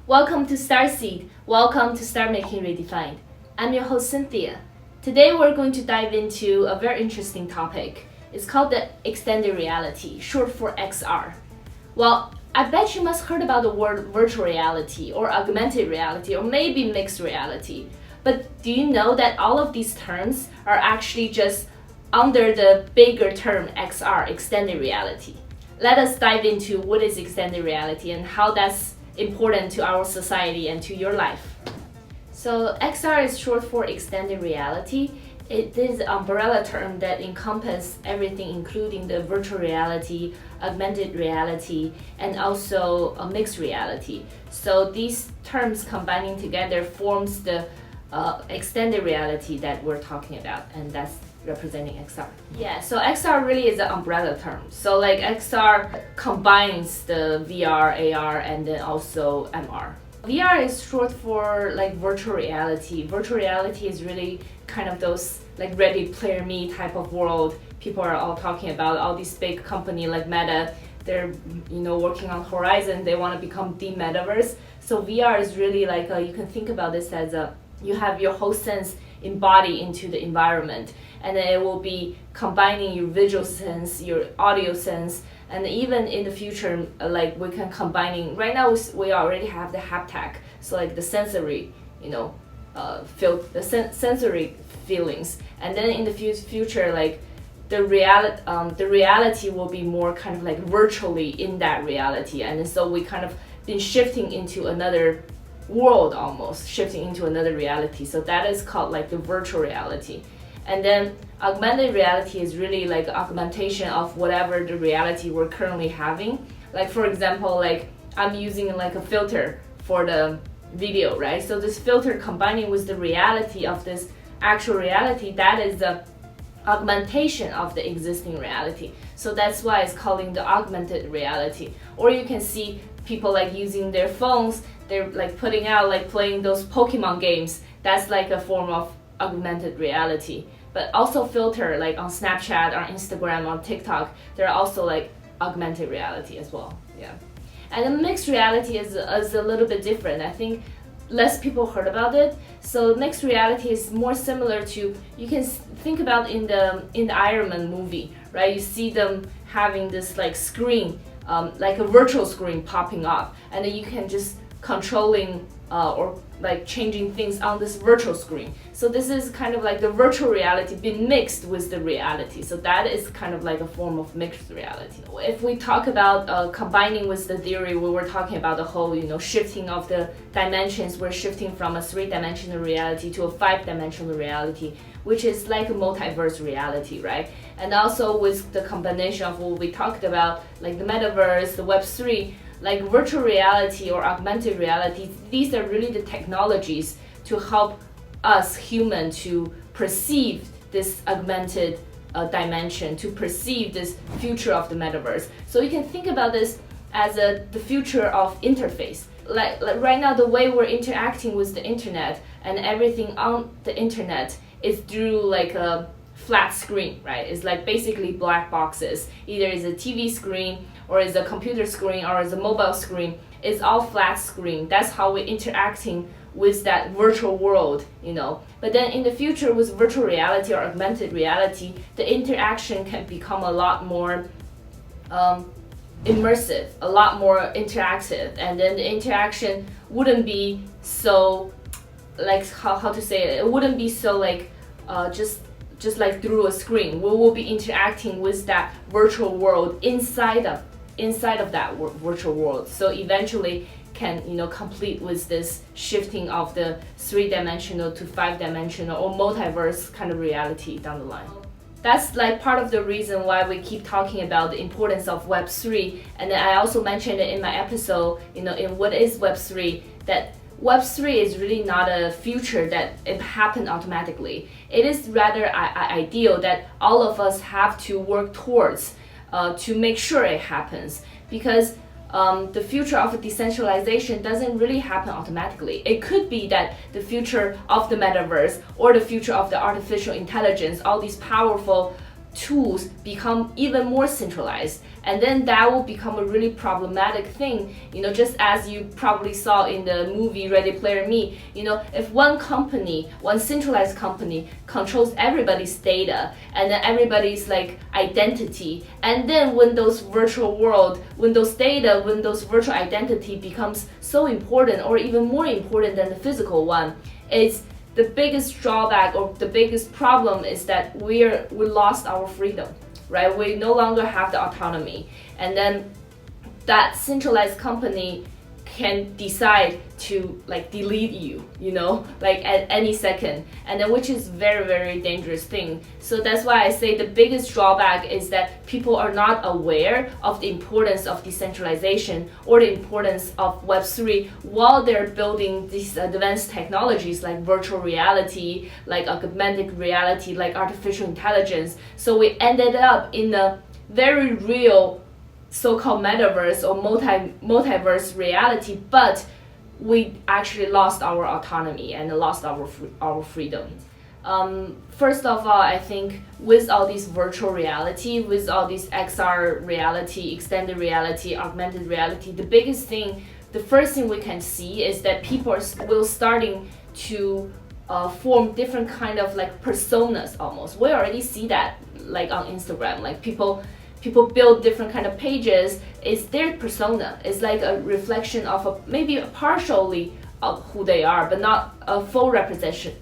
Welcome to Starseed. Welcome to Start Making Redefined. I'm your host Cynthia. Today we're going to dive into a very interesting topic. It's called the extended reality, short for XR. Well, I bet you must heard about the word virtual reality or augmented reality or maybe mixed reality. But do you know that all of these terms are actually just under the bigger term XR, extended reality? Let us dive into what is extended reality and how that's important to our society and to your life. So XR is short for extended reality. It is an umbrella term that encompasses everything, including the virtual reality, augmented reality, and also a mixed reality. So these terms combining together forms the extended reality that we're talking about, and that's representing XR. Yeah, so XR really is an umbrella term. So like XR combines the VR, AR, and then also MR. VR is short for like virtual reality. Virtual reality is really kind of those like Ready Player Me type of world people are all talking about. All these big companies like Meta, they're working on Horizon. They want to become the metaverse. So VR is really like you can think about this as you have your whole sense embodied into the environment, and then it will be combining your visual sense, your audio sense, and even in the future, like we can combining. Right now, we already have the haptic, so like the sensory, sensory feelings, and then in the future, like the reality will be more kind of like virtually in that reality, and so we kind of been shifting into another world, almost shifting into another reality. So that is called like the virtual reality. And then augmented reality is really like augmentation of whatever the reality we're currently having. Like for example, like I'm using like a filter for the video, right? So this filter combining with the reality of this actual reality, that is the augmentation of the existing reality. So that's why it's calling the augmented reality. Or you can see people like using their phones, they're like putting out like playing those Pokemon games. That's like a form of augmented reality. But also filter like on Snapchat, on Instagram, on TikTok, they're also like augmented reality as well. Yeah. And the mixed reality is a little bit different. I think less people heard about it. So mixed reality is more similar to, you can think about in the Iron Man movie, right? You see them having this like screen, like a virtual screen popping up, and then you can just controlling or like changing things on this virtual screen. So this is kind of like the virtual reality being mixed with the reality. So that is kind of like a form of mixed reality. If we talk about combining with the theory, we were talking about the whole, shifting of the dimensions. We're shifting from a 3-dimensional reality to a 5-dimensional reality, which is like a multiverse reality, right? And also with the combination of what we talked about, like the metaverse, the Web3, like virtual reality or augmented reality, these are really the technologies to help us human to perceive this augmented dimension, to perceive this future of the metaverse. So you can think about this as the future of interface. Like right now, the way we're interacting with the internet and everything on the internet is through like a flat screen, right? It's like basically black boxes. Either it's a TV screen or it's a computer screen or it's a mobile screen. It's all flat screen. That's how we're interacting with that virtual world, But then in the future with virtual reality or augmented reality, the interaction can become a lot more immersive, a lot more interactive, and then the interaction wouldn't be so like how to say it. It wouldn't be so like just like through a screen. We will be interacting with that virtual world inside of that virtual world. So eventually can complete with this shifting of the 3-dimensional to 5-dimensional or multiverse kind of reality down the line. That's like part of the reason why we keep talking about the importance of Web3. And then I also mentioned it in my episode, in what is Web3, that Web3 is really not a future that it happened automatically. It is rather ideal that all of us have to work towards to make sure it happens, because the future of decentralization doesn't really happen automatically. It could be that the future of the metaverse or the future of the artificial intelligence, all these powerful tools become even more centralized, and then that will become a really problematic thing. Just as you probably saw in the movie Ready Player Me, if one centralized company controls everybody's data and then everybody's like identity, and then when those virtual identity becomes so important or even more important than the physical one, it's the biggest drawback or the biggest problem is that we lost our freedom, right? We no longer have the autonomy, and then that centralized company can decide to like delete you, like at any second, and then which is very, very dangerous thing. So that's why I say the biggest drawback is that people are not aware of the importance of decentralization or the importance of Web3 while they're building these advanced technologies like virtual reality, like augmented reality, like artificial intelligence. So we ended up in a very real so-called metaverse or multiverse reality, but we actually lost our autonomy and lost our freedom. First of all, I think with all this virtual reality, with all this XR reality, extended reality, augmented reality, the first thing we can see is that people will starting to form different kind of like personas almost. We already see that like on Instagram, like people build different kind of pages. It's their persona. It's like a reflection of maybe partially of who they are, but not a full representation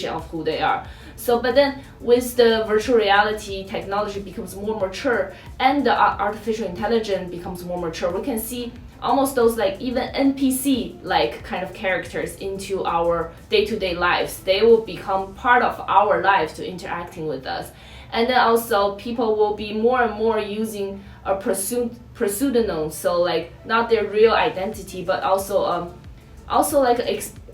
of who they are. So, but then with the virtual reality technology becomes more mature and the artificial intelligence becomes more mature, we can see almost those like even NPC like kind of characters into our day-to-day lives. They will become part of our lives to interacting with us. And then also people will be more and more using a pseudonym, so like not their real identity, but also like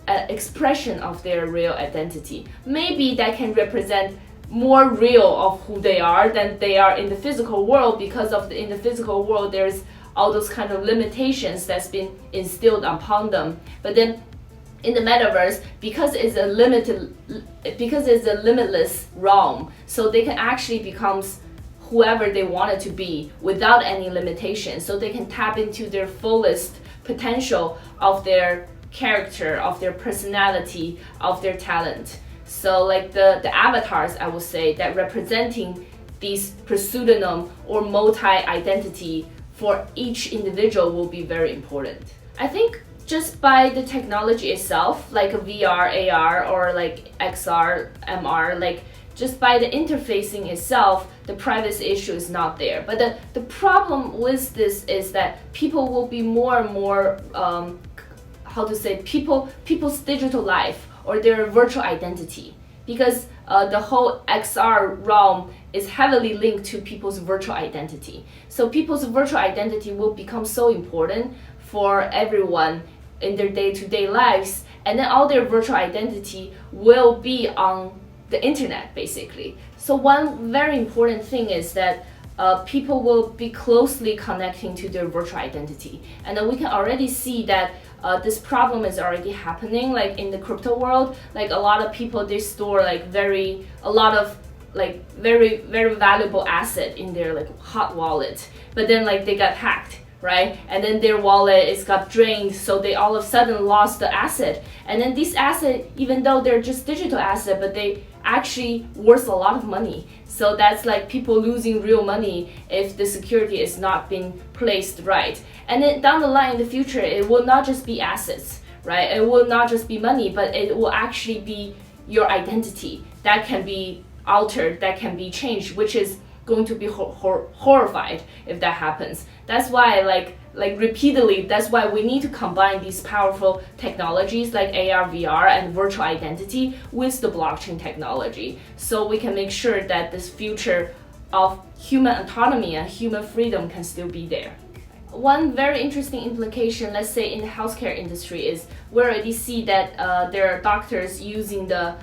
an expression of their real identity. Maybe that can represent more real of who they are than they are in the physical world, because in the physical world there's all those kind of limitations that's been instilled upon them. But then in the metaverse, because it's a limitless realm, so they can actually become whoever they wanted to be without any limitations. So they can tap into their fullest potential of their character, of their personality, of their talent. So like the avatars, I would say, that representing these pseudonym or multi-identity for each individual will be very important. I think just by the technology itself, like a VR, AR, or like XR, MR, like just by the interfacing itself, the privacy issue is not there. But the problem with this is that people will be more and more, people's digital life or their virtual identity, because the whole XR realm is heavily linked to people's virtual identity. So people's virtual identity will become so important for everyone in their day-to-day lives, and then all their virtual identity will be on the internet basically. So one very important thing is that people will be closely connecting to their virtual identity, and then we can already see that this problem is already happening. Like in the crypto world, like a lot of people, they store like very valuable asset in their like hot wallet, but then like they got hacked, right? And then their wallet is got drained, so they all of a sudden lost the asset. And then this asset, even though they're just digital asset, but they actually worth a lot of money. So that's like people losing real money if the security is not being placed right. And then down the line in the future, it will not just be assets, right? It will not just be money, but it will actually be your identity that can be altered, that can be changed, which is going to be horrified if that happens. That's why like repeatedly, that's why we need to combine these powerful technologies like AR, VR, and virtual identity with the blockchain technology, so we can make sure that this future of human autonomy and human freedom can still be there. One very interesting implication, let's say in the healthcare industry, is we already see that there are doctors using the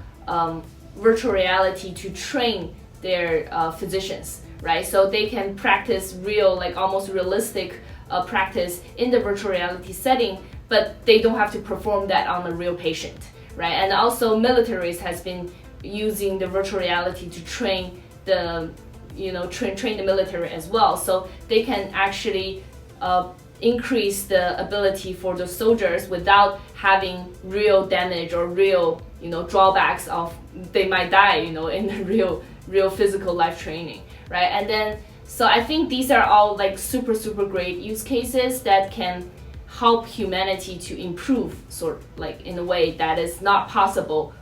virtual reality to train their physicians, right? So they can practice real, like almost realistic practice in the virtual reality setting, but they don't have to perform that on a real patient, right? And also militaries has been using the virtual reality to train the train the military as well, so they can actually increase the ability for the soldiers without having real damage or real drawbacks of they might die in the real physical life training, right? And then so I think these are all like super great use cases that can help humanity to improve, sort of like in a way that is not possible.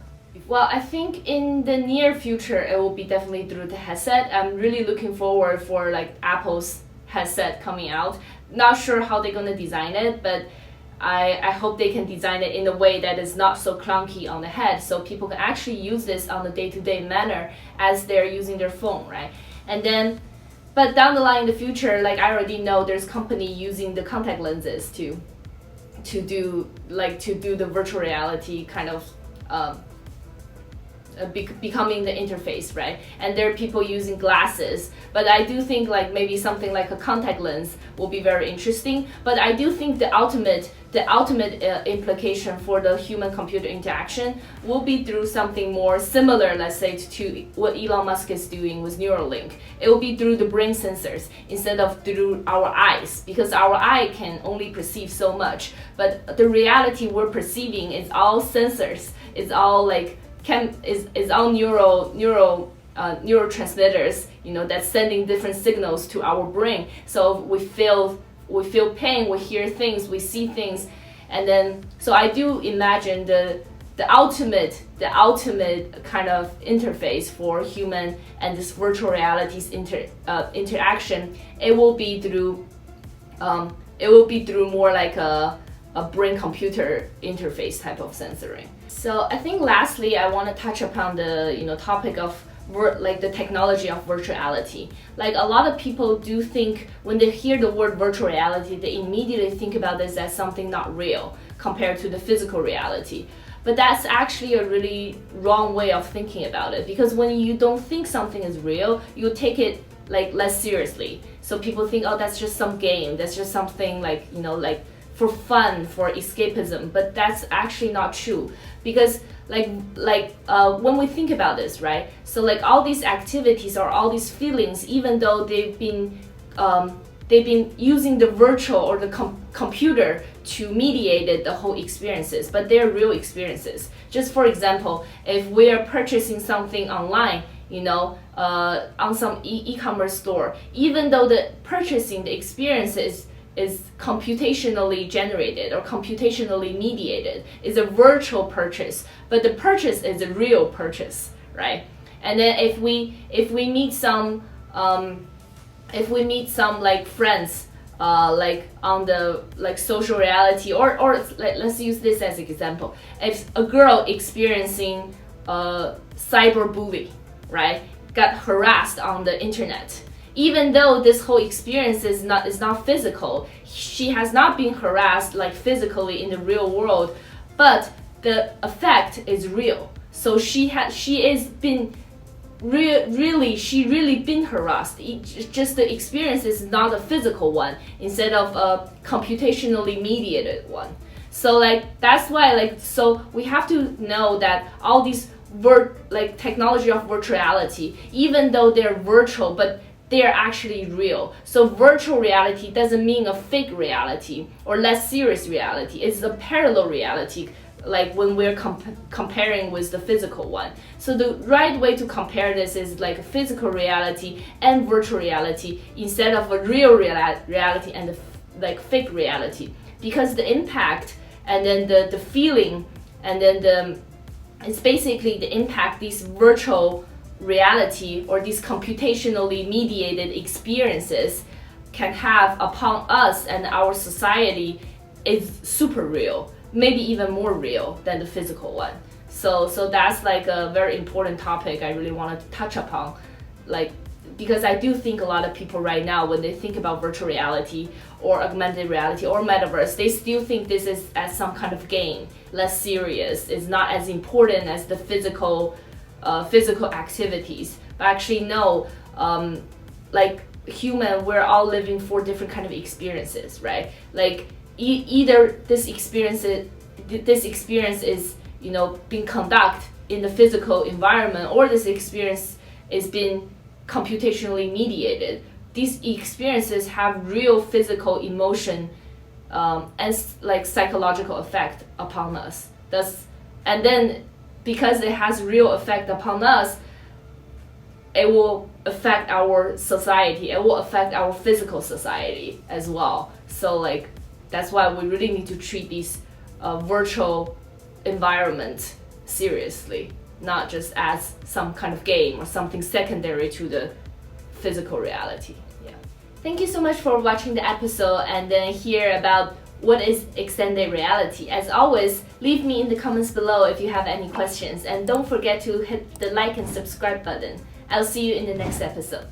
Well, I think in the near future it will be definitely through the headset. I'm really looking forward for like Apple's headset coming out. Not sure how they're gonna design it, but I hope they can design it in a way that is not so clunky on the head, so people can actually use this on a day-to-day manner as they're using their phone, right? And then, but down the line in the future, like I already know there's company using the contact lenses to do the virtual reality kind of becoming the interface, right? And there are people using glasses, but I do think like maybe something like a contact lens will be very interesting. But I do think the ultimate implication for the human-computer interaction will be through something more similar, let's say, to what Elon Musk is doing with Neuralink. It will be through the brain sensors instead of through our eyes, because our eye can only perceive so much, but the reality we're perceiving is all sensors, is all like is all neurotransmitters, that's sending different signals to our brain. So we feel pain, we hear things, we see things, and then so I do imagine the ultimate kind of interface for human and this virtual reality's interaction. It will be through more like a brain-computer interface type of sensoring. So I think lastly, I want to touch upon the topic of the technology of virtuality. Like a lot of people do think when they hear the word virtual reality, they immediately think about this as something not real compared to the physical reality. But that's actually a really wrong way of thinking about it, because when you don't think something is real, you take it like less seriously. So people think, oh, that's just some game, that's just something like for fun, for escapism, but that's actually not true, because when we think about this, right? So like all these activities or all these feelings, even though they've been using the virtual or the computer to mediate the whole experiences, but they're real experiences. Just for example, if we're purchasing something online, on some e-commerce store, even though the experience is computationally generated or computationally mediated, is a virtual purchase, but the purchase is a real purchase, right? And then if we meet some like friends like on the social reality, or let's use this as an example. If a girl experiencing cyberbullying, right, got harassed on the internet, even though this whole experience is not physical, she has not been harassed like physically in the real world, but the effect is real. So she really been harassed. Just the experience is not a physical one instead of a computationally mediated one. So that's why so we have to know that all these technology of virtuality, even though they're virtual, but they are actually real. So virtual reality doesn't mean a fake reality or less serious reality. It's a parallel reality, like when we're comparing with the physical one. So the right way to compare this is like physical reality and virtual reality instead of a real reality and fake reality, because the impact and then the feeling and then it's basically the impact these virtual reality or these computationally mediated experiences can have upon us and our society is super real, maybe even more real than the physical one. So that's like a very important topic I really wanted to touch upon, because I do think a lot of people right now, when they think about virtual reality or augmented reality or metaverse, they still think this is as some kind of game, less serious, it's not as important as the physical activities. But actually no, human, we're all living for different kind of experiences, right? Either this experience is being conducted in the physical environment, or this experience is being computationally mediated. These experiences have real physical emotion and like psychological effect upon us. And then because it has real effect upon us, it will affect our society. It will affect our physical society as well. So like that's why we really need to treat these virtual environment seriously, not just as some kind of game or something secondary to the physical reality. Yeah. Thank you so much for watching the episode and then hear about what is extended reality. As always, leave me in the comments below if you have any questions, and don't forget to hit the like and subscribe button. I'll see you in the next episode.